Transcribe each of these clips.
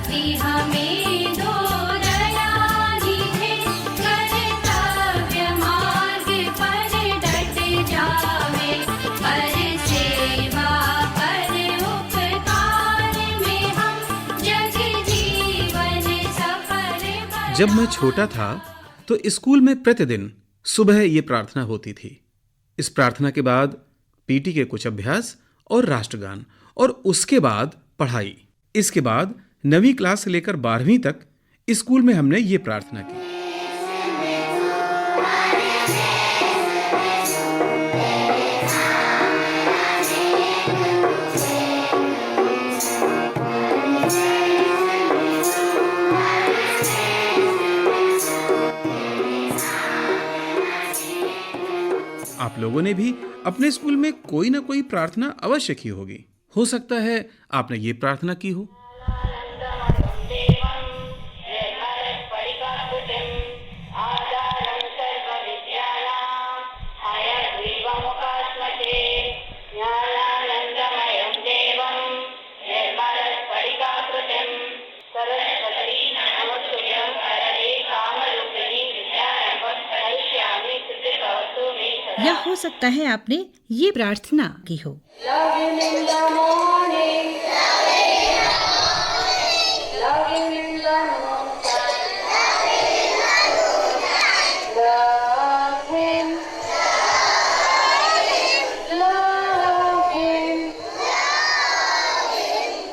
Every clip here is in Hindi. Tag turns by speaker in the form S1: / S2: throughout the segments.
S1: शक्ति हमें दो दया निधे, कर्तव्य मार्ग पर डट जावे, पर सेवा पर उपकार में हम जग जीवन सफल बनाए।
S2: जब मैं छोटा था तो स्कूल में प्रतिदिन सुबह ये प्रार्थना होती थी। इस प्रार्थना के बाद पीटी के कुछ अभ्यास और राष्ट्रगान, और उसके बाद पढ़ाई। इसके बाद 9वीं क्लास से लेकर 12वीं तक स्कूल में हमने ये प्रार्थना की। आप लोगों ने भी अपने स्कूल में कोई ना कोई प्रार्थना अवश्य की होगी। हो सकता है आपने ये प्रार्थना की हो।
S3: या हो सकता है आपने ये प्रार्थना की हो।
S1: Love him in the morning, love him in the noontime, love him,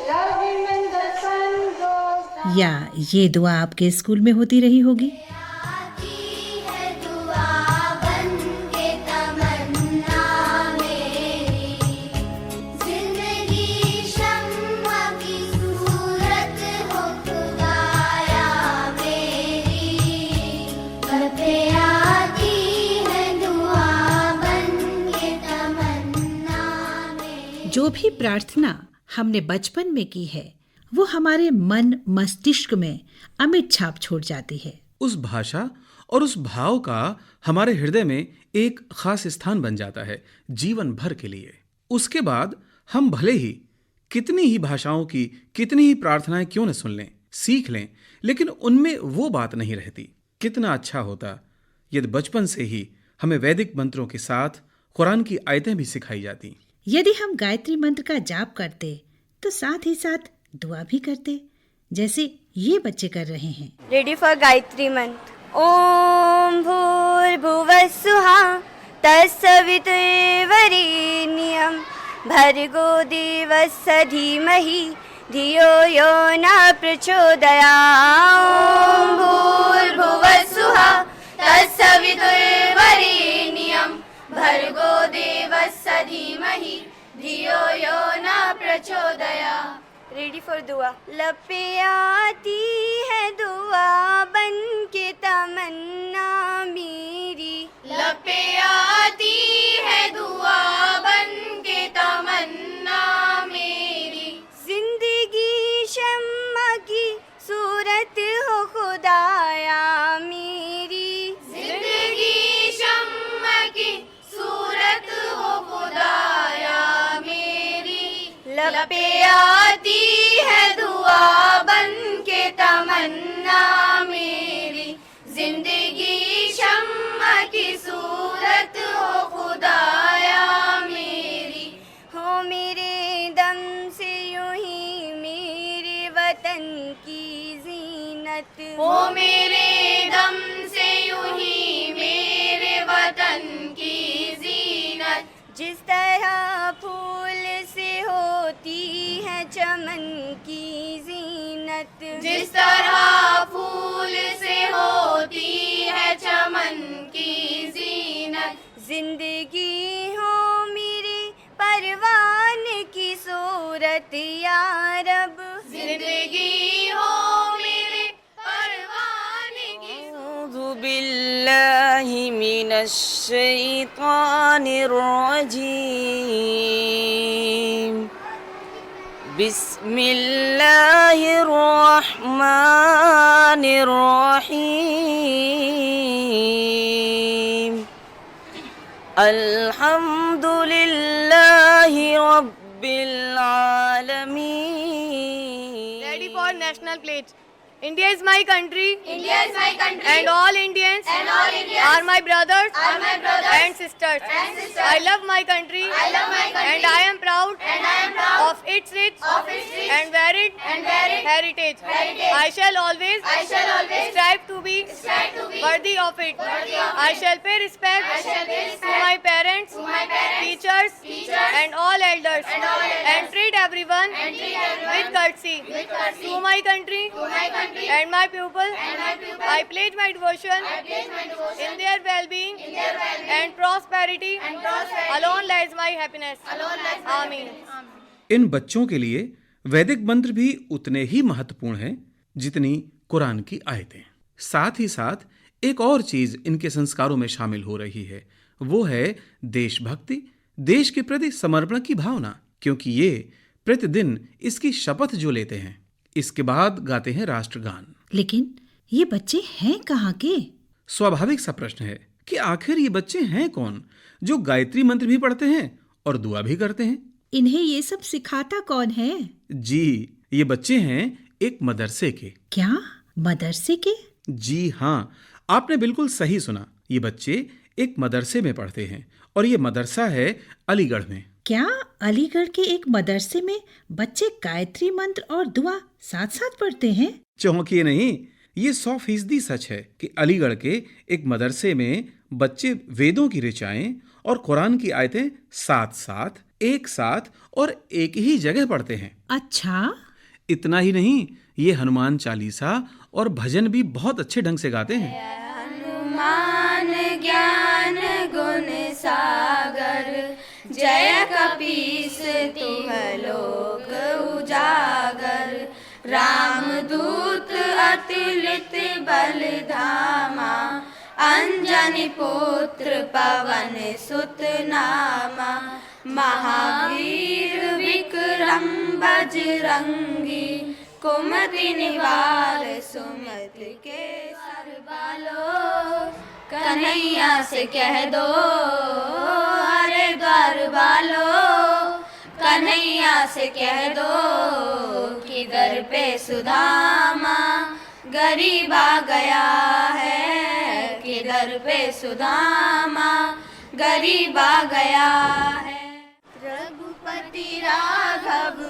S1: love him when the sun goes down.
S3: या ये दुआ आपके स्कूल में होती रही होगी। जो भी प्रार्थना हमने बचपन में की है वो हमारे मन मस्तिष्क में अमिट छाप छोड़ जाती है।
S2: उस भाषा और उस भाव का हमारे हृदय में एक खास स्थान बन जाता है जीवन भर के लिए। उसके बाद हम भले ही कितनी ही भाषाओं की कितनी ही प्रार्थनाएं क्यों न सुन लें, सीख लें, लेकिन उनमें वो बात नहीं रहती। कितना अच्छा होता यदि बचपन से ही हमें वैदिक मंत्रों के साथ कुरान की आयतें भी सिखाई जाती।
S3: यदि हम गायत्री मंत्र का जाप करते तो साथ ही साथ दुआ भी करते, जैसे ये बच्चे कर रहे हैं।
S4: रेडी फॉर गायत्री मंत्र। ओम भूर्भुवः स्वः तत्सवितुर्वरेण्यं भर्गो देवस्य धीमहि धियो यो न प्रचोदयात्। ओम भूर्भुवः स्वः तत्सवितुर्वरेण्यं भर्गो देवस्य धीमहि धियो यो न प्रचोदयात्। रेडी फॉर दुआ। लपे आती है दुआ बन के तमन्ना मेरी, लपे आती है दुआ बन के तमन्ना मेरी, जिंदगी शम्मा की सूरत हो खुदाया मेरी, जिंदगी शम्मा की सूरत हो खुदाया मेरी, लपे आती है दुआ बन के तमन्ना मेरी, जिंदगी शम्मा की सूरत हो खुदाया मेरी। हो मेरे दम से यूं ही मेरे वतन की जीनत, हो मेरे दम से यूं ही मेरे वतन की जीनत, जिस तरह फूल से होती है चमन की जीनत, जिस तरह फूल से होती है चमन की जीनत, जिंदगी हो मेरे परवान की सूरत या रब, जिंदगी हो मेरे परवान की सूरत। अऊज़ु बिल्लाहि मिनश शैतानिर रजीम। बिस्मिल्लाहिर्रहमानिर्रहीम। अल्हम्दुलिल्लाहि रब्बिल आलमीन। Ready for national pledge. India is my country.
S1: India is my country.
S4: And all Indians.
S1: And all Indians
S4: are my brothers.
S1: are my brothers
S4: and sisters.
S1: and sisters.
S4: I love my country.
S1: I love my country.
S4: And I am proud.
S1: And I am proud
S4: of its rich.
S1: of its rich
S4: and varied.
S1: and varied
S4: heritage.
S1: heritage.
S4: I shall always.
S1: I shall always
S4: strive to be.
S1: strive to be
S4: worthy of it.
S1: worthy of
S4: I
S1: it.
S4: shall pay respect.
S1: I shall pay
S4: to
S1: respect
S4: my parents.
S1: to my parents,
S4: teachers.
S1: teachers,
S4: and all elders.
S1: and all elders.
S4: And treat everyone.
S1: And treat everyone
S4: with courtesy.
S1: with courtesy.
S4: To my country.
S1: to my country
S4: And my pupils.
S1: and my pupils.
S4: I pledge my devotion.
S1: I pledge my devotion
S4: in their well-being.
S1: in their well-being
S4: and prosperity.
S1: and prosperity.
S4: Alone lies my happiness.
S1: Alone lies my
S4: Amen.
S1: happiness.
S2: इन बच्चों के लिए वैदिक मंत्र भी उतने ही महत्वपूर्ण हैं जितनी कुरान की आयतें। साथ ही साथ एक और चीज इनके संस्कारों में शामिल हो रही है, वो है देशभक्ति, देश के प्रति समर्पण की भावना, क्योंकि ये प्रतिदिन इसकी शपथ जो लेते हैं, इसके बाद गाते हैं राष्ट्रगान।
S3: लेकिन ये बच्चे हैं कहाँ के?
S2: स्वाभाविक सा प्रश्न है कि आखिर ये बच्चे हैं कौन जो गायत्री मंत्र भी पढ़ते हैं और दुआ भी करते हैं?
S3: इन्हें ये सब सिखाता कौन है?
S2: जी, ये बच्चे हैं एक मदरसे के।
S3: क्या मदरसे के?
S2: जी हाँ, आपने बिल्कुल सही सुना। ये बच्चे एक मदरसे में पढ़ते हैं और ये मदरसा है अलीगढ़ में।
S3: क्या अलीगढ़ के एक मदरसे में बच्चे गायत्री मंत्र और दुआ साथ साथ पढ़ते हैं?
S2: चौंकिए नहीं, ये 100% सच है कि अलीगढ़ के एक मदरसे में बच्चे वेदों की ऋचाएं और कुरान की आयतें साथ साथ, एक साथ और एक ही जगह पढ़ते हैं।
S3: अच्छा,
S2: इतना ही नहीं, ये हनुमान चालीसा और भजन भी बहुत अच्छे ढंग से गाते हैं।
S4: हनुमान ज्ञान गुण सागर जय कपीस तिह लोक उजागर रामदूत अतुलित बल धामा अंजनी पुत्र पवन सुत नामा महावीर विक्रम बजरंगी कुमति निवार सुमति के सरबालो कन्हैया से कह दो अरे द्वार वालो कन्हैया से कह दो कि दर पे सुदामा गरीब आ गया है कि दर पे सुदामा गरीब आ गया है। रघुपति राघव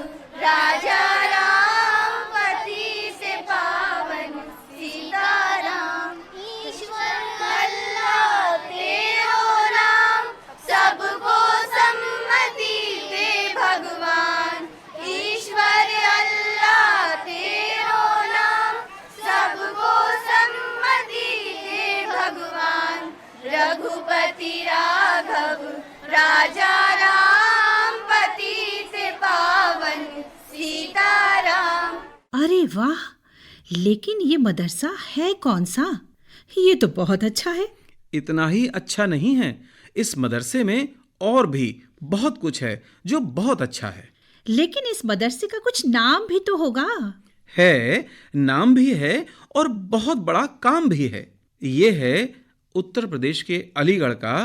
S4: राजा राम पति से पावन सीताराम ईश्वर अल्लाह तेरो नाम सबको सम्मति दे भगवान ईश्वर अल्लाह तेरो नाम सबको सम्मति दे भगवान रघुपति राघव राजा राम पति से पावन सीताराम।
S3: अरे वाह! लेकिन ये मदरसा है कौन सा? ये तो बहुत अच्छा है।
S2: इतना ही अच्छा नहीं है, इस मदरसे में और भी बहुत कुछ है जो बहुत अच्छा है।
S3: लेकिन इस मदरसे का कुछ नाम भी तो होगा।
S2: है, नाम भी है और बहुत बड़ा काम भी है। ये है उत्तर प्रदेश के अलीगढ़ का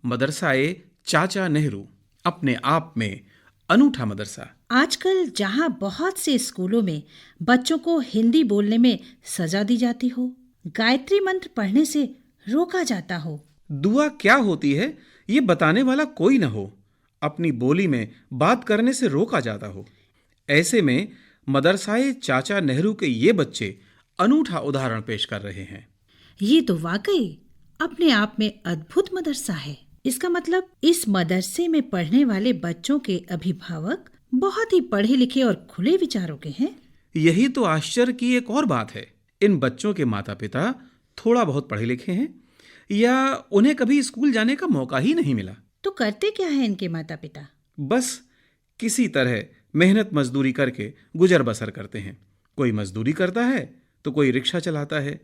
S2: मदरसा-ए चाचा नेहरू, अपने आप में अनूठा मदरसा।
S3: आजकल जहाँ बहुत से स्कूलों में बच्चों को हिंदी बोलने में सजा दी जाती हो, गायत्री मंत्र पढ़ने से रोका जाता हो,
S2: दुआ क्या होती है ये बताने वाला कोई न हो, अपनी बोली में बात करने से रोका जाता हो, ऐसे में मदरसाए चाचा नेहरू के ये बच्चे अनूठा उदाहरण पेश कर रहे हैं।
S3: ये तो वाकई अपने आप में अद्भुत मदरसा है। इसका मतलब इस मदरसे में पढ़ने वाले बच्चों के अभिभावक बहुत ही पढ़े लिखे और खुले विचारों के हैं।
S2: यही तो आश्चर्य की एक और बात है। इन बच्चों के माता पिता थोड़ा बहुत पढ़े लिखे हैं या उन्हें कभी स्कूल जाने का मौका ही नहीं मिला।
S3: तो करते क्या है इनके माता पिता?
S2: बस किसी तरह मेहनत मजदूरी करके गुजर बसर करते हैं। कोई मजदूरी करता है तो कोई रिक्शा चलाता है,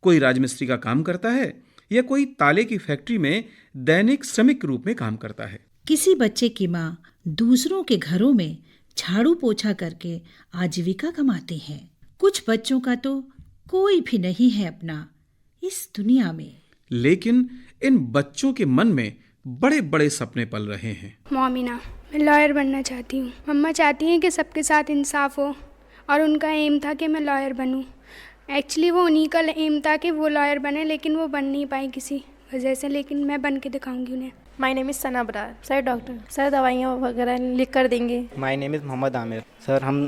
S2: कोई राजमिस्त्री का काम करता है या कोई ताले की फैक्ट्री में दैनिक श्रमिक रूप में काम करता है।
S3: किसी बच्चे की माँ दूसरों के घरों में झाड़ू पोछा करके आजीविका कमाती है। कुछ बच्चों का तो कोई भी नहीं है अपना इस दुनिया में।
S2: लेकिन इन बच्चों के मन में बड़े बड़े सपने पल रहे हैं।
S5: मोमिना, मैं लॉयर बनना चाहती हूँ। मम्मा चाहती हैं कि सबके साथ इंसाफ हो और उनका एम था कि मैं लॉयर बनूं। एक्चुअली वो उन्हीं का एम था कि वो लॉयर बने, लेकिन वो बन नहीं पाई किसी वजह से, लेकिन मैं बन के दिखाऊंगी उन्हें।
S6: My name is Sana Brar. Sir doctor, sir दवाइयाँ वगैरह लिख कर देंगे।
S7: My name is Mohammad Aamir. Sir हम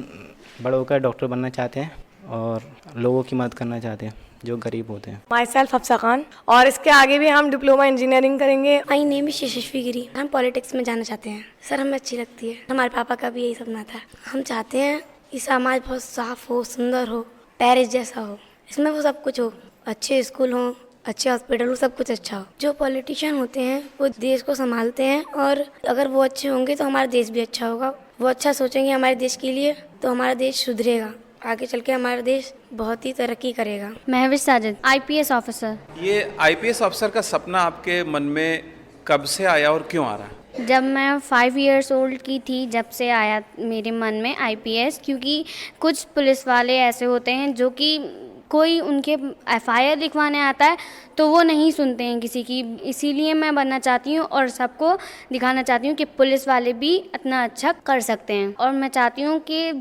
S7: बड़े होकर डॉक्टर बनना चाहते हैं और लोगों की मदद करना चाहते हैं जो गरीब होते हैं।
S6: माई सेल्फ अफसा खान, और इसके आगे भी हम डिप्लोमा इंजीनियरिंग करेंगे।
S8: माय नेम इज़ यशस्वी गिरी। हम पॉलिटिक्स में जाना चाहते हैं। सर हमें अच्छी लगती है, हमारे पापा का भी यही सपना था। हम चाहते हैं कि समाज बहुत साफ हो, सुंदर हो, पेरिस जैसा हो, इसमें वो सब कुछ हो, अच्छे स्कूल हों, अच्छे हॉस्पिटल हो, सब कुछ अच्छा हो। जो पॉलिटिशियन होते हैं वो देश को संभालते हैं, और अगर वो अच्छे होंगे तो हमारा देश भी अच्छा होगा। वो अच्छा सोचेंगे हमारे देश के लिए तो हमारा देश सुधरेगा, आगे चल के हमारा देश बहुत ही तरक्की करेगा।
S9: Mahvish Sajid, IPS officer.
S2: ये IPS ऑफिसर का सपना आपके मन में कब से आया और क्यों आ रहा है?
S9: जब मैं 5 years old की थी, जब से आया मेरे मन में IPS, क्योंकि कुछ पुलिस वाले ऐसे होते हैं जो कि कोई उनके FIR लिखवाने आता है तो वो नहीं सुनते हैं किसी की, इसीलिए मैं बनना चाहती हूँ और सबको दिखाना चाहती हूँ कि पुलिस वाले भी इतना अच्छा कर सकते हैं। और मैं चाहती हूँ कि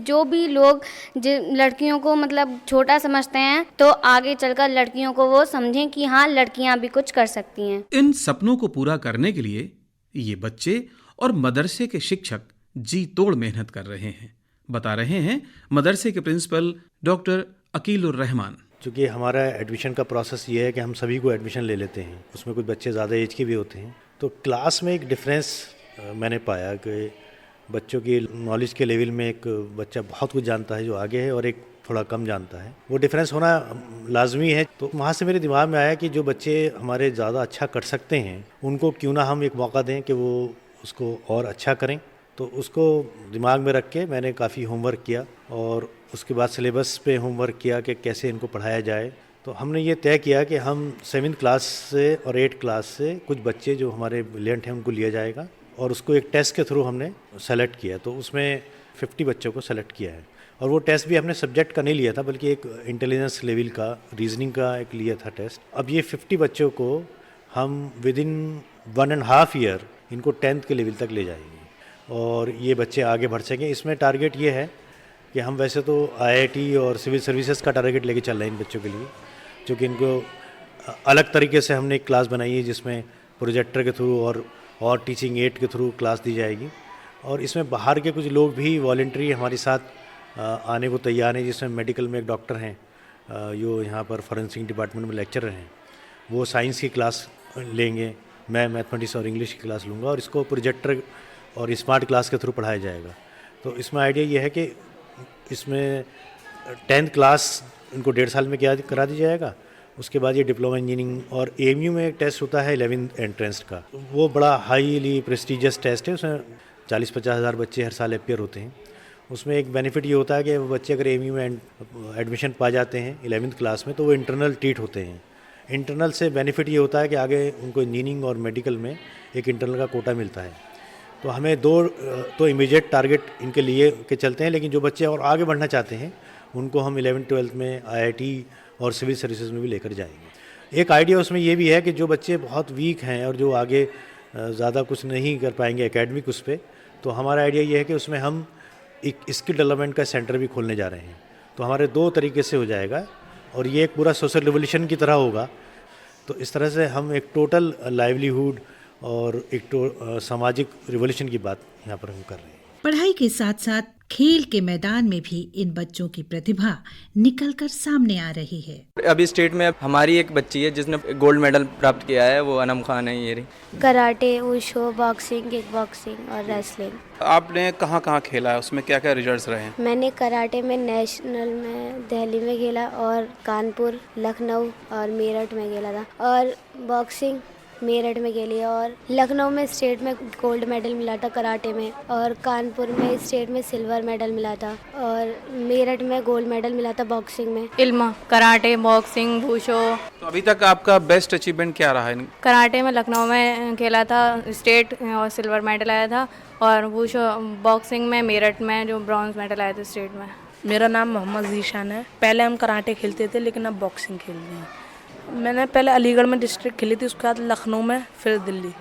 S9: जो भी लोग लड़कियों को मतलब छोटा समझते हैं तो आगे चलकर लड़कियों को वो समझें कि हाँ, लड़कियाँ भी कुछ कर सकती हैं।
S2: इन सपनों को पूरा करने के लिए ये बच्चे और मदरसे के शिक्षक जी तोड़ मेहनत कर रहे हैं, बता रहे हैं मदरसे के प्रिंसिपल डॉक्टर अकीलुर रहमान।
S10: चूँकि हमारा एडमिशन का प्रोसेस ये है कि हम सभी को एडमिशन ले लेते हैं, उसमें कुछ बच्चे ज़्यादा एज के भी होते हैं, तो क्लास में एक डिफरेंस मैंने पाया कि बच्चों की नॉलेज के लेवल में एक बच्चा बहुत कुछ जानता है जो आगे है और एक थोड़ा कम जानता है। वो डिफरेंस होना लाजमी है। तो वहाँ से मेरे दिमाग में आया कि जो बच्चे हमारे ज़्यादा अच्छा कर सकते हैं उनको क्यों ना हम एक मौका दें कि वो उसको और अच्छा करें। तो उसको दिमाग में रख के मैंने काफ़ी होमवर्क किया और उसके बाद सिलेबस पे होमवर्क किया कि कैसे इनको पढ़ाया जाए। तो हमने ये तय किया कि हम 7th क्लास से और 8th क्लास से कुछ बच्चे जो हमारे ब्रिलियंट हैं उनको लिया जाएगा और उसको एक टेस्ट के थ्रू हमने सेलेक्ट किया। तो उसमें 50 बच्चों को सेलेक्ट किया है और वो टेस्ट भी हमने सब्जेक्ट का नहीं लिया था बल्कि एक इंटेलिजेंस लेवल का, रीजनिंग का एक लिया था टेस्ट। अब ये 50 बच्चों को हम विदिन 1.5 ईयर इनको 10th के लेवल तक ले जाएंगे और ये बच्चे आगे बढ़ सकें। इसमें टारगेट ये है कि हम वैसे तो IIT और सिविल सर्विसेज का टारगेट लेके चल रहे हैं इन बच्चों के लिए, क्योंकि इनको अलग तरीके से हमने एक क्लास बनाई है जिसमें प्रोजेक्टर के थ्रू और टीचिंग एड के थ्रू क्लास दी जाएगी। और इसमें बाहर के कुछ लोग भी वॉलंटरी हमारे साथ आने को तैयार हैं, जिसमें मेडिकल में एक डॉक्टर हैं जो यहाँ पर फॉरेंसिक डिपार्टमेंट में लेक्चरर हैं, वो साइंस की क्लास लेंगे, मैं मैथमेटिक्स और इंग्लिश की क्लास लूँगा और इसको प्रोजेक्टर और स्मार्ट क्लास के थ्रू पढ़ाया जाएगा। तो इसमें आइडिया ये है कि इसमें 10th क्लास इनको 1.5 साल में करा दी जाएगा। उसके बाद ये डिप्लोमा इंजीनियरिंग और AMU में एक टेस्ट होता है 11th एंट्रेंस का, वो बड़ा हाईली प्रेस्टिजियस टेस्ट है। उसमें 40-50 हज़ार बच्चे हर साल अपियर होते हैं। उसमें एक बेनिफिट ये होता है कि वो बच्चे अगर AMU में एडमिशन पा जाते हैं 11th क्लास में तो वो इंटरनल ट्रीट होते हैं। इंटरनल से बेनिफिट ये होता है कि आगे उनको इंजीनियरिंग और मेडिकल में एक इंटरनल का कोटा मिलता है। तो हमें 2 तो इमीडिएट टारगेट इनके लिए के चलते हैं, लेकिन जो बच्चे और आगे बढ़ना चाहते हैं उनको हम 11th-12th में IIT और सिविल सर्विसेज में भी लेकर जाएंगे। एक आइडिया उसमें ये भी है कि जो बच्चे बहुत वीक हैं और जो आगे ज़्यादा कुछ नहीं कर पाएंगे एकेडमिक उस पर, तो हमारा आइडिया ये है कि उसमें हम एक स्किल डेवलपमेंट का सेंटर भी खोलने जा रहे हैं। तो हमारे 2 तरीके से हो जाएगा और ये एक पूरा सोशल रिवोल्यूशन की तरह होगा। तो इस तरह से हम एक टोटल लाइवलीहुड और एक सामाजिक रिवोल्यूशन की बात यहाँ पर हम कर रहे हैं।
S3: पढ़ाई के साथ साथ खेल के मैदान में भी इन बच्चों की प्रतिभा निकलकर सामने आ रही है।
S7: अभी स्टेट में हमारी एक बच्ची है जिसने गोल्ड मेडल प्राप्त किया है, वो अनम खान है। ये
S8: कराटे, वुशो, बॉक्सिंग, किक बॉक्सिंग और रेसलिंग।
S2: आपने कहाँ कहाँ खेला है, उसमें क्या क्या रिजल्ट्स रहे हैं?
S8: मैंने कराटे में नेशनल में दिल्ली में खेला और कानपुर, लखनऊ और मेरठ में खेला था, और बॉक्सिंग मेरठ में खेली और लखनऊ में स्टेट में गोल्ड मेडल मिला था कराटे में, और कानपुर में स्टेट में सिल्वर मेडल मिला था, और मेरठ में गोल्ड मेडल मिला था बॉक्सिंग में।
S6: इल्मा, कराटे, बॉक्सिंग, वुशो।
S2: तो अभी तक आपका बेस्ट अचीवमेंट क्या रहा है?
S6: कराटे में लखनऊ में खेला था, स्टेट और सिल्वर मेडल आया था, और वुशो बॉक्सिंग में मेरठ में जो ब्रॉन्ज मेडल आया था स्टेट में।
S11: मेरा नाम मोहम्मद जीशान है। पहले हम कराटे खेलते थे लेकिन अब बॉक्सिंग खेलते हैं। मैंने पहले अलीगढ़ में डिस्ट्रिक्ट खेली थी, उसके बाद लखनऊ में, फिर दिल्ली।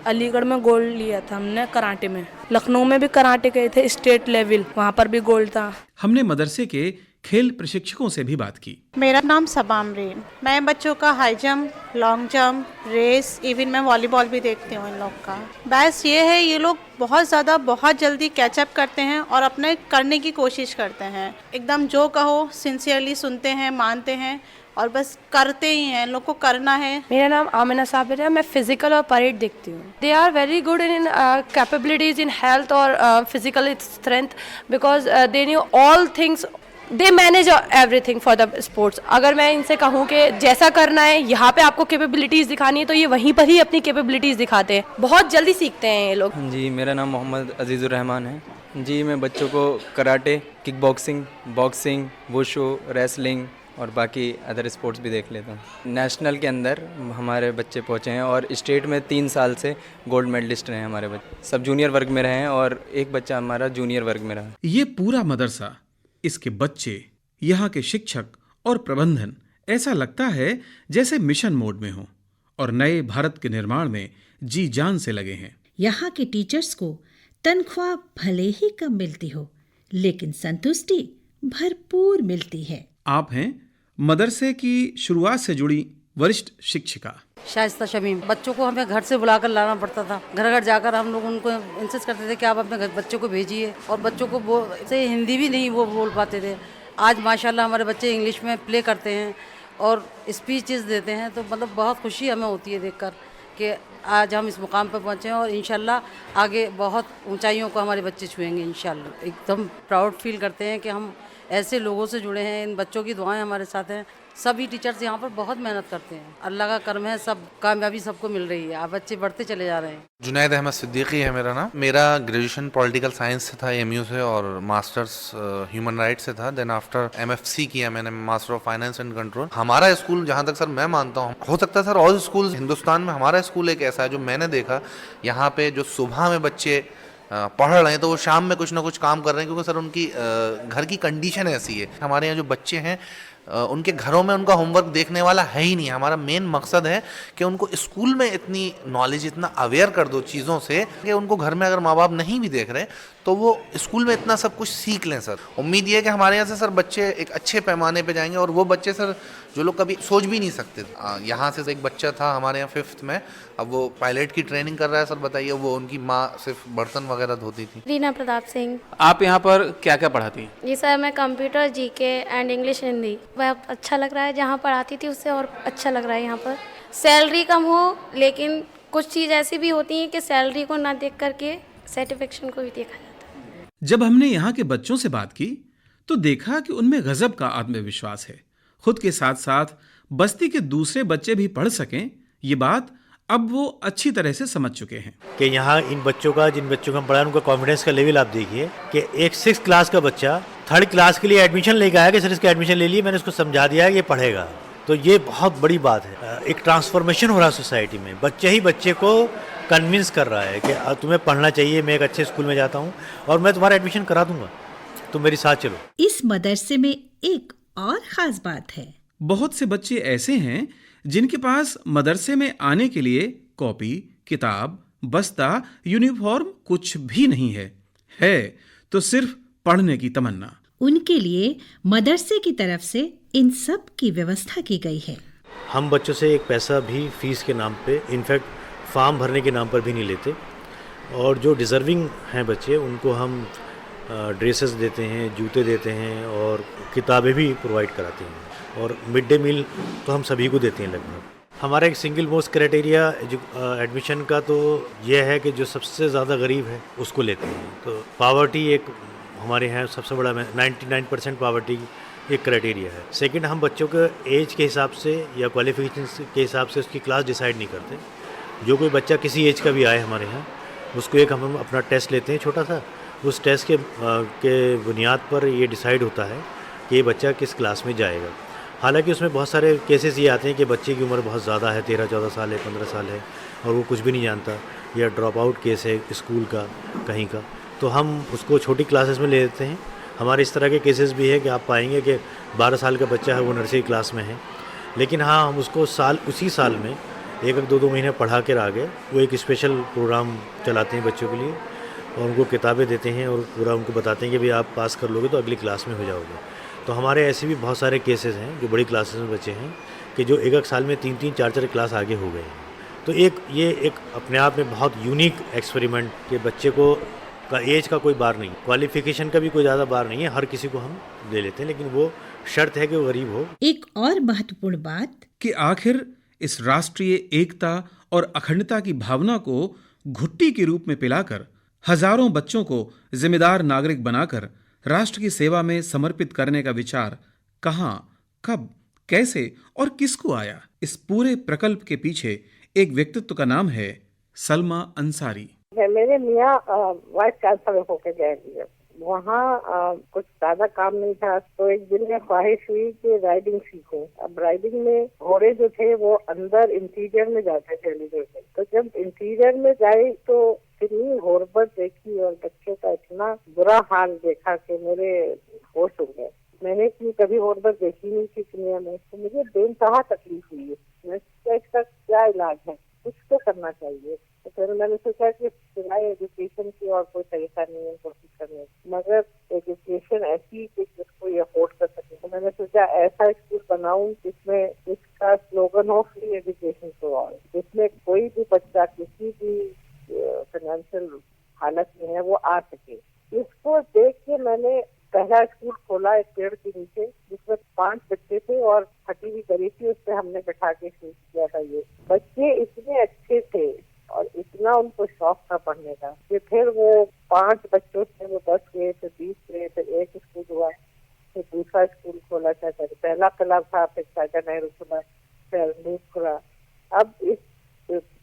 S11: अलीगढ़ में गोल्ड लिया था हमने कराटे में, लखनऊ में भी कराटे गए थे स्टेट लेवल, वहाँ पर भी गोल्ड था।
S2: हमने मदरसे के खेल प्रशिक्षकों से भी बात की।
S12: मेरा नाम सबाम रीन। मैं बच्चों का high jump, long jump, race, even मैं वॉलीबॉल भी देखती हूँ इन लोग का। बस ये है, ये लोग बहुत जल्दी कैचअप करते हैं और अपने करने की कोशिश करते हैं। एकदम जो कहो सिंसियरली सुनते हैं, मानते हैं और बस करते ही हैं। लोग को करना है।
S13: मेरा नाम आमिना साबिर है। मैं फिजिकल और परेड देखती हूँ। They are very good in capabilities in health और physical strength because they knew all things, they manage everything for the sports. अगर मैं इनसे कहूँ कि जैसा करना है, यहाँ पे आपको कैपेबिलिटीज़ दिखानी है, तो ये वहीं पर ही अपनी कैपेबिलिटीज़ दिखाते हैं। बहुत जल्दी सीखते हैं ये लोग।
S14: जी, मेरा नाम मोहम्मद अजीज़ुर रहमान है। जी, मैं बच्चों को karate, kick boxing, boxing, wushu, wrestling और बाकी अदर स्पोर्ट्स भी देख लेता हूँ। नेशनल के अंदर हमारे बच्चे पहुँचे हैं और स्टेट में 3 साल से गोल्ड मेडलिस्ट रहे हैं हमारे बच्चे। सब जूनियर वर्ग में रहे हैं और एक बच्चा हमारा जूनियर वर्ग में रहा।
S2: ये पूरा मदरसा, इसके बच्चे, यहाँ के शिक्षक और प्रबंधन ऐसा लगता है जैसे मिशन मोड में हो और नए भारत के निर्माण में जी जान से लगे हैं।
S3: यहाँ के टीचर्स को तनख्वाह भले ही कम मिलती हो, लेकिन संतुष्टि भरपूर मिलती है।
S2: आप हैं मदरसे की शुरुआत से जुड़ी वरिष्ठ शिक्षिका
S15: शाइस्ता शमीम। बच्चों को हमें घर से बुलाकर लाना पड़ता था। घर घर जाकर हम लोग उनको इंसिस्ट करते थे कि आप अपने बच्चों को भेजिए, और बच्चों को से हिंदी भी नहीं वो बोल पाते थे। आज माशाल्लाह हमारे बच्चे इंग्लिश में प्ले करते हैं और स्पीचेस देते हैं, तो मतलब बहुत खुशी हमें होती है देखकर कि आज हम इस मुकाम पर पहुँचे हैं और इंशाल्लाह आगे बहुत ऊंचाइयों को हमारे बच्चे छुएंगे इंशाल्लाह। एकदम प्राउड फील करते हैं कि हम ऐसे लोगों से जुड़े हैं। इन बच्चों की दुआएं हमारे साथ हैं। सभी टीचर्स यहाँ पर बहुत मेहनत करते हैं। अल्लाह का करम है, सब कामयाबी सबको मिल रही है। आप बच्चे बढ़ते चले जा रहे हैं।
S16: जुनैद अहमद सिद्दीकी है मेरा नाम। मेरा ग्रेजुएशन पॉलिटिकल साइंस से था एमयू से, और मास्टर्स ह्यूमन राइट्स से था। देन आफ्टर एमएफसी किया मैंने, master of finance and control. हमारा स्कूल जहाँ तक सर मैं मानता हूँ, हो सकता है सर ऑल स्कूल हिंदुस्तान में, हमारा स्कूल एक ऐसा है जो मैंने देखा यहाँ पे जो सुबह में बच्चे पढ़ रहे हैं तो वो शाम में कुछ ना कुछ काम कर रहे हैं, क्योंकि सर उनकी घर की कंडीशन ऐसी है। हमारे यहाँ जो बच्चे हैं उनके घरों में उनका होमवर्क देखने वाला है ही नहीं। हमारा मेन मकसद है कि उनको स्कूल में इतनी नॉलेज, इतना अवेयर कर दो चीज़ों से कि उनको घर में अगर माँ बाप नहीं भी देख रहे तो वो स्कूल में इतना सब कुछ सीख लें। सर उम्मीद ये है कि हमारे यहाँ से सर बच्चे एक अच्छे पैमाने पे जाएंगे, और वो बच्चे सर जो लोग कभी सोच भी नहीं सकते। यहाँ से एक बच्चा था हमारे यहाँ 5th में, अब वो पायलट की ट्रेनिंग कर रहा है। सर बताइए, वो उनकी माँ सिर्फ बर्तन वगैरह धोती थी।
S17: रीना प्रताप सिंह।
S2: आप यहाँ पर क्या क्या पढ़ाती हैं?
S17: जी सर, मैं computer, GK and English, Hindi. बहुत अच्छा लग रहा है। जहाँ पढ़ाती थी उससे और अच्छा लग रहा है यहाँ पर। सैलरी कम हो, लेकिन कुछ चीज़ ऐसी भी होती है कि सैलरी को ना देख करके सर्टिफिकेशन को भी देखा जाता है।
S2: जब हमने यहाँ के बच्चों से बात की तो देखा कि उनमें गजब का आत्मविश्वास है। खुद के साथ साथ बस्ती के दूसरे बच्चे भी पढ़ सकें, ये बात अब वो अच्छी तरह से समझ चुके हैं
S10: कि यहाँ इन बच्चों का, जिन बच्चों का हम पढ़ाएं, उनका कॉन्फिडेंस का लेवल आप देखिए कि एक 6th क्लास का बच्चा 3rd क्लास के लिए एडमिशन लेकर आया कि सर इसका एडमिशन ले लिए, मैंने उसको समझा दिया है ये पढ़ेगा। तो ये बहुत बड़ी बात है। एक ट्रांसफॉर्मेशन हो रहा है सोसाइटी में। बच्चे ही बच्चे को कन्विंस कर रहा है कि तुम्हें पढ़ना चाहिए, मैं एक अच्छे स्कूल में जाता हूँ और मैं तुम्हारा एडमिशन करा दूंगा, तुम मेरे साथ चलो।
S3: इस मदरसे में एक और ख़ास बात है।
S2: बहुत से बच्चे ऐसे हैं जिनके पास मदरसे में आने के लिए कॉपी, किताब, बस्ता, यूनिफॉर्म कुछ भी नहीं है तो सिर्फ पढ़ने की तमन्ना।
S3: उनके लिए मदरसे की तरफ से इन सब की व्यवस्था की गई है।
S10: हम बच्चों से एक पैसा भी फीस के नाम पे, इनफैक्ट फॉर्म भरने के नाम पर भी नहीं लेते, और जो डिज़र्विंग हैं बच्चे उनको हम ड्रेसेस देते हैं, जूते देते हैं और किताबें भी प्रोवाइड कराते हैं, और मिड डे मील तो हम सभी को देते हैं लगभग। हमारा एक सिंगल मोस्ट क्राइटेरिया एडमिशन का तो यह है कि जो सबसे ज़्यादा गरीब है उसको लेते हैं। तो पावर्टी एक हमारे यहाँ सबसे बड़ा 99% पावर्टी एक क्राइटेरिया है। सेकंड, हम बच्चों के एज के हिसाब से या क्वालिफिकेशन के हिसाब से उसकी क्लास डिसाइड नहीं करते। जो कोई बच्चा किसी एज का भी आए हमारे यहाँ, उसको एक हम अपना टेस्ट लेते हैं छोटा सा। उस टेस्ट के बुनियाद पर ये डिसाइड होता है कि ये बच्चा किस क्लास में जाएगा। हालांकि उसमें बहुत सारे केसेस ये आते हैं कि बच्चे की उम्र बहुत ज़्यादा है, 13-14 साल है, 15 साल है, और वो कुछ भी नहीं जानता, या ड्रॉप आउट केस है स्कूल का कहीं का, तो हम उसको छोटी क्लासेस में ले लेते हैं। हमारे इस तरह के केसेस भी है कि आप पाएंगे कि 12 साल का बच्चा है, वो नर्सरी क्लास में है, लेकिन हाँ हम उसको उसी साल में 1-2 महीने पढ़ा कर आगे वो एक स्पेशल प्रोग्राम चलाते हैं बच्चों के लिए, और उनको किताबें देते हैं और पूरा उनको बताते हैं कि भाई आप पास कर लोगे तो अगली क्लास में हो जाओगे। तो हमारे ऐसे भी बहुत सारे केसेस हैं जो बड़ी क्लासेस में बच्चे हैं कि जो एक साल में 3-3, 4-4 क्लास आगे हो गए हैं। तो ये एक अपने आप में बहुत यूनिक एक्सपेरिमेंट कि बच्चे को का एज का कोई बार नहीं, क्वालिफिकेशन का भी कोई ज़्यादा बार नहीं है, हर किसी को हम ले लेते हैं, लेकिन वो शर्त है कि वो गरीब हो।
S3: एक और महत्वपूर्ण बात
S2: कि आखिर इस राष्ट्रीय एकता और अखंडता की भावना को घुट्टी के रूप में पिलाकर हजारों बच्चों को जिम्मेदार नागरिक बनाकर राष्ट्र की सेवा में समर्पित करने का विचार कहां, कब, कैसे और किसको आया? इस पूरे प्रकल्प के पीछे एक व्यक्तित्व का नाम है सलमा अंसारी।
S18: मेरे मियाँ वाइस चांसलर होके गए थे, वहाँ कुछ ज्यादा काम नहीं था, तो एक दिन में ख्वाहिश हुई कि राइडिंग सीखूं। अब राइडिंग में घोड़े जो थे वो अंदर इंटीरियर में जाते थे एलिवेटर में, तो जब इंटीरियर में गए तो इतनी घोरबत देखी और बच्चों का इतना बुरा हाल देखा कि मेरे होश उड़ गए। मैंने कभी घोरबत देखी नहीं थी दुनिया में, तो मुझे बेनतहा तकलीफ हुई। मैं इसका क्या इलाज है, कुछ तो करना चाहिए। तो फिर मैंने सोचा कि सिवाय एजुकेशन की और कोई तरीका नहीं है कोशिश करने, मगर एजुकेशन ऐसी कि जिसको ये अफोर्ड कर सके। तो मैंने सोचा ऐसा स्कूल बनाऊं जिसमें इसका स्लोगन हो फ्री एजुकेशन टू ऑल, जिसमें कोई भी बच्चा किसी भी फाइनेंशियल हालत में है वो आ सके। इसको देख के मैंने पहला स्कूल खोला एक पेड़ के नीचे, जिसमें 5 बच्चे थे और फटी हुई दरी थी, उस पर हमने बैठा के शुरू किया था। ये बच्चे इतने अच्छे थे और इतना उनको शौक था पढ़ने का कि फिर वो 5 बच्चों से वो 10 गए, फिर 20 गए, फिर एक स्कूल हुआ, फिर दूसरा स्कूल खोला चाचा, पहला क्लब था, फिर चाचा नेहरू खुला, फिर नीट खुला। अब इस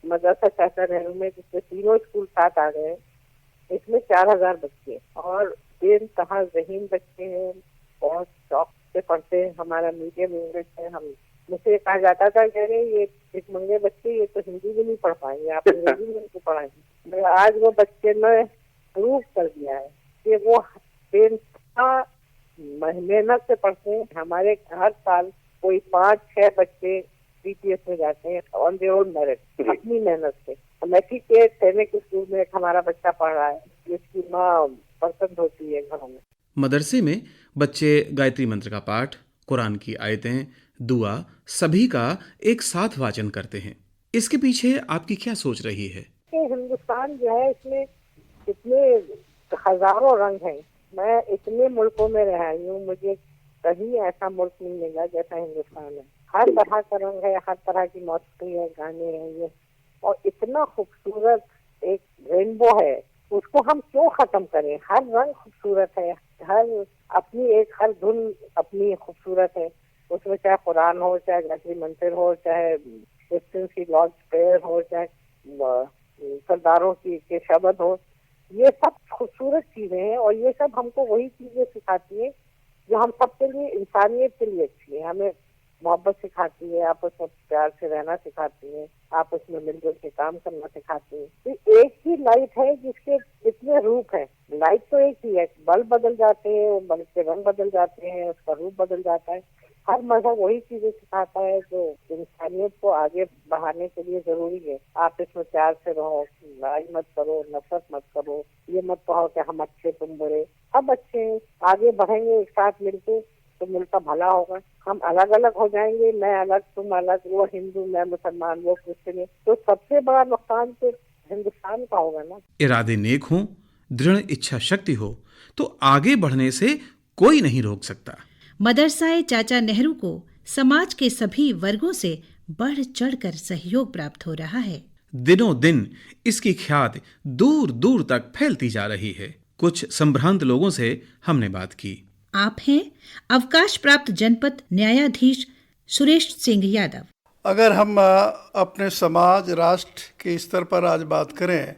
S18: मदरसा चाचा नेहरू में जिसमें तीनों स्कूल साथ आ गए, इसमें 4000 बच्चे और बेनतहा ज़हीन बच्चे हैं, बहुत शौक से पढ़ते हैं। हमारा मीडियम इंग्लिश है। हम मुझसे कहा जाता था कि अरे ये भिखमंगे बच्चे ये तो हिंदी भी नहीं पढ़ पाएंगे, आप अंग्रेजी में उनको पढ़ाएंगे। मगर आज वो बच्चे ने प्रूव कर दिया है कि वो बेनतहा मेहनत से पढ़ते हैं। हमारे हर साल कोई 5-6 बच्चे बीटीएस में जाते हैं ऑन देयर ओन मेरिट, अपनी मेहनत से। मैट्रिक के सैनिक स्कूल में एक हमारा बच्चा पढ़ रहा है, जिसकी माँ पसंद होती है घरों में।
S2: मदरसे में बच्चे गायत्री मंत्र का पाठ, कुरान की आयतें, दुआ सभी का एक साथ वाचन करते हैं। इसके पीछे आपकी क्या सोच रही है?
S18: हिंदुस्तान जो है इसमें इतने हजारों रंग हैं। मैं इतने मुल्कों में रही हूँ, मुझे कहीं ऐसा मुल्क नहीं मिला जैसा हिंदुस्तान है। हर तरह का रंग है, हर तरह की मौसीकी है, गाने हैं ये, और इतना खूबसूरत एक रेनबो है, उसको हम क्यों खत्म करें? हर रंग खूबसूरत है, हर अपनी एक हर धुन अपनी खूबसूरत है। उसमें चाहे कुरान हो, चाहे गायत्री मंत्र हो, चाहे क्रिश्चियन की लॉर्ड प्रेयर हो, चाहे सरदारों की के शब्द हो, ये सब खूबसूरत चीजें हैं और ये सब हमको वही चीजें सिखाती है जो हम सबके लिए इंसानियत के लिए अच्छी है। हमें मोहब्बत सिखाती है, आपस में प्यार से रहना सिखाती है, आपस में मिलजुल के काम करना सिखाती है। तो एक ही लाइट है जिसके कितने रूप हैं। लाइट तो एक ही है, बल्ब बदल जाते हैं, बल्ब के रंग बदल जाते हैं, उसका रूप बदल जाता है। हर मजहब वही चीजें सिखाता है जो इंसानियत को आगे बढ़ाने के लिए जरूरी है। आप इसमें प्यार से रहो, लड़ाई मत करो, नफरत मत करो, ये मत कहो कि हम अच्छे तुम बुरे। सब अच्छे हैं, आगे बढ़ेंगे एक साथ मिलके तो मुल्क का भला होगा। हम अलग अलग हो जाएंगे, मैं अलग तुम अलग, वो हिंदू मैं मुसलमान वो क्रिश्चियन, तो सबसे बड़ा नुकसान तो हिंदुस्तान का होगा ना।
S2: इरादे नेक हो, दृढ़ इच्छा शक्ति हो तो आगे बढ़ने से कोई नहीं रोक सकता।
S3: मदरसाए चाचा नेहरू को समाज के सभी वर्गों से बढ़ चढ़कर सहयोग प्राप्त हो रहा है।
S2: दिनों दिन इसकी ख्याति दूर दूर तक फैलती जा रही है। कुछ संभ्रांत लोगों से हमने बात की।
S3: आप हैं अवकाश प्राप्त जनपद न्यायाधीश सुरेश सिंह यादव।
S19: अगर हम अपने समाज राष्ट्र के स्तर पर आज बात करें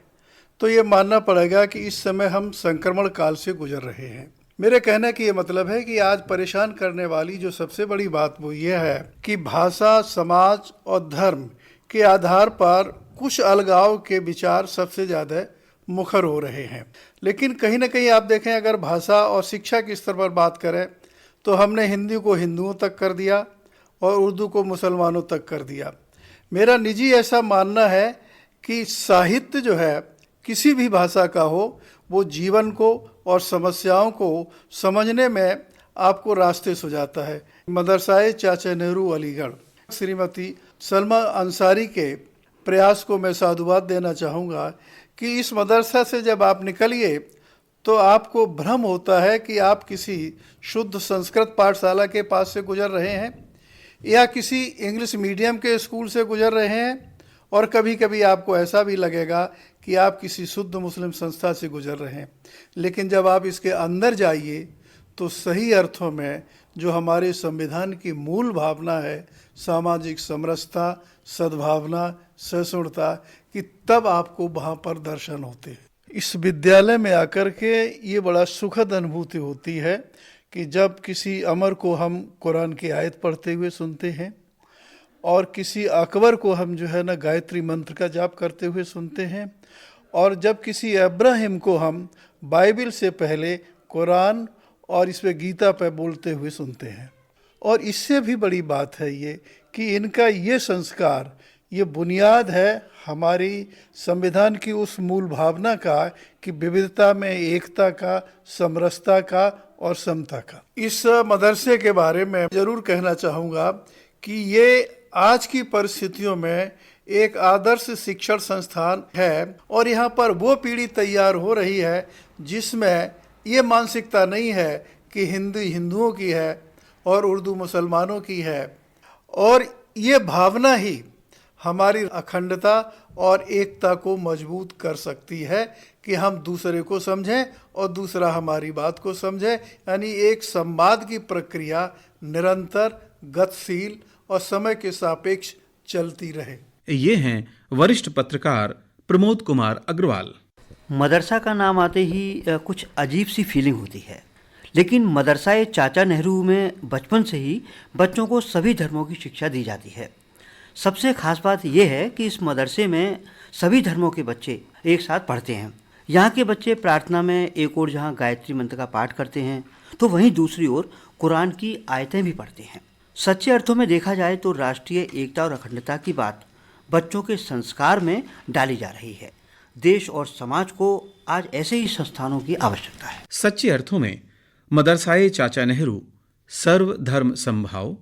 S19: तो ये मानना पड़ेगा कि इस समय हम संक्रमण काल से गुजर रहे हैं। मेरे कहने की ये मतलब है कि आज परेशान करने वाली जो सबसे बड़ी बात वो ये है कि भाषा, समाज और धर्म के आधार पर कुछ अलगाव के विचार सबसे ज़्यादा मुखर हो रहे हैं। लेकिन कहीं ना कहीं आप देखें, अगर भाषा और शिक्षा के स्तर पर बात करें तो हमने हिंदी को हिंदुओं तक कर दिया और उर्दू को मुसलमानों तक कर दिया। मेरा निजी ऐसा मानना है कि साहित्य जो है किसी भी भाषा का हो, वो जीवन को और समस्याओं को समझने में आपको रास्ते सुझाता है। मदरसाए चाचा नेहरू अलीगढ़, श्रीमती सलमा अंसारी के प्रयास को मैं साधुवाद देना चाहूँगा कि इस मदरसा से जब आप निकलिए तो आपको भ्रम होता है कि आप किसी शुद्ध संस्कृत पाठशाला के पास से गुजर रहे हैं या किसी इंग्लिश मीडियम के स्कूल से गुजर रहे हैं, और कभी कभी आपको ऐसा भी लगेगा कि आप किसी शुद्ध मुस्लिम संस्था से गुजर रहे हैं। लेकिन जब आप इसके अंदर जाइए तो सही अर्थों में जो हमारे संविधान की मूल भावना है, सामाजिक समरसता, सद्भावना, सहिष्णुता की, तब आपको वहाँ पर दर्शन होते हैं। इस विद्यालय में आकर के ये बड़ा सुखद अनुभूति होती है कि जब किसी अमर को हम कुरान की आयत पढ़ते हुए सुनते हैं और किसी अकबर को हम जो है ना गायत्री मंत्र का जाप करते हुए सुनते हैं, और जब किसी अब्राहिम को हम बाइबिल से पहले कुरान और इस पे गीता पे बोलते हुए सुनते हैं। और इससे भी बड़ी बात है ये कि इनका ये संस्कार, ये बुनियाद है हमारी संविधान की उस मूल भावना का कि विविधता में एकता का, समरसता का और समता का। इस मदरसे के बारे में ज़रूर कहना चाहूँगा कि ये आज की परिस्थितियों में एक आदर्श शिक्षण संस्थान है, और यहाँ पर वो पीढ़ी तैयार हो रही है जिसमें ये मानसिकता नहीं है कि हिंदी हिंदुओं की है और उर्दू मुसलमानों की है, और ये भावना ही हमारी अखंडता और एकता को मजबूत कर सकती है कि हम दूसरे को समझें और दूसरा हमारी बात को समझे। यानी एक संवाद की प्रक्रिया निरंतर, गतिशील और समय के सापेक्ष चलती रहे।
S2: ये हैं वरिष्ठ पत्रकार प्रमोद कुमार अग्रवाल।
S20: मदरसा का नाम आते ही कुछ अजीब सी फीलिंग होती है, लेकिन मदरसाए चाचा नेहरू में बचपन से ही बच्चों को सभी धर्मों की शिक्षा दी जाती है। सबसे खास बात यह है कि इस मदरसे में सभी धर्मों के बच्चे एक साथ पढ़ते हैं। यहाँ के बच्चे प्रार्थना में एक ओर जहाँ गायत्री मंत्र का पाठ करते हैं तो वहीं दूसरी ओर कुरान की आयतें भी पढ़ते हैं। सच्चे अर्थों में देखा जाए तो राष्ट्रीय एकता और अखंडता की बात बच्चों के संस्कार में डाली जा रही है। देश और समाज को आज ऐसे ही संस्थानों की आवश्यकता है।
S2: सच्चे अर्थों में मदरसाए चाचा नेहरू सर्वधर्म समभाव,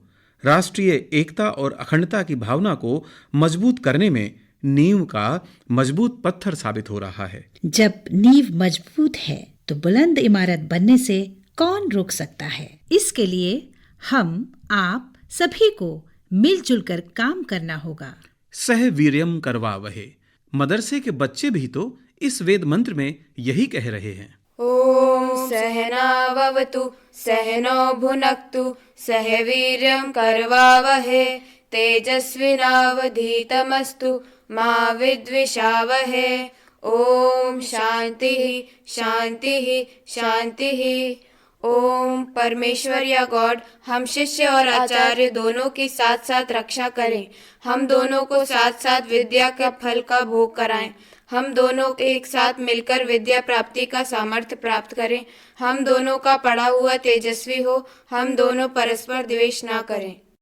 S2: राष्ट्रीय एकता और अखंडता की भावना को मजबूत करने में नींव का मजबूत पत्थर साबित हो रहा है।
S3: जब नींव मजबूत है तो बुलंद इमारत बनने से कौन रोक सकता है। इसके लिए हम आप सभी को मिलजुल कर काम करना होगा।
S2: सह वीर्यम करवावहे। मदरसे के बच्चे भी तो इस वेद मंत्र में यही कह रहे हैं।
S4: ओम सहनाववतु सहनो भुनक्तु सह वीर्यं करवावहे तेजस्विनावधीतमस्तु मा विद्विषावहे। ओम शांति शांति शांति। ओम परमेश्वर या गॉड हम शिष्य और आचार्य दोनों की साथ साथ रक्षा करें। हम दोनों को साथ साथ विद्या का फल का भोग कराएं। हम दोनों एक साथ मिलकर विद्या प्राप्ति का सामर्थ्य प्राप्त करें। हम दोनों का पढ़ा हुआ तेजस्वी हो। हम दोनों परस्पर द्वेष ना करें।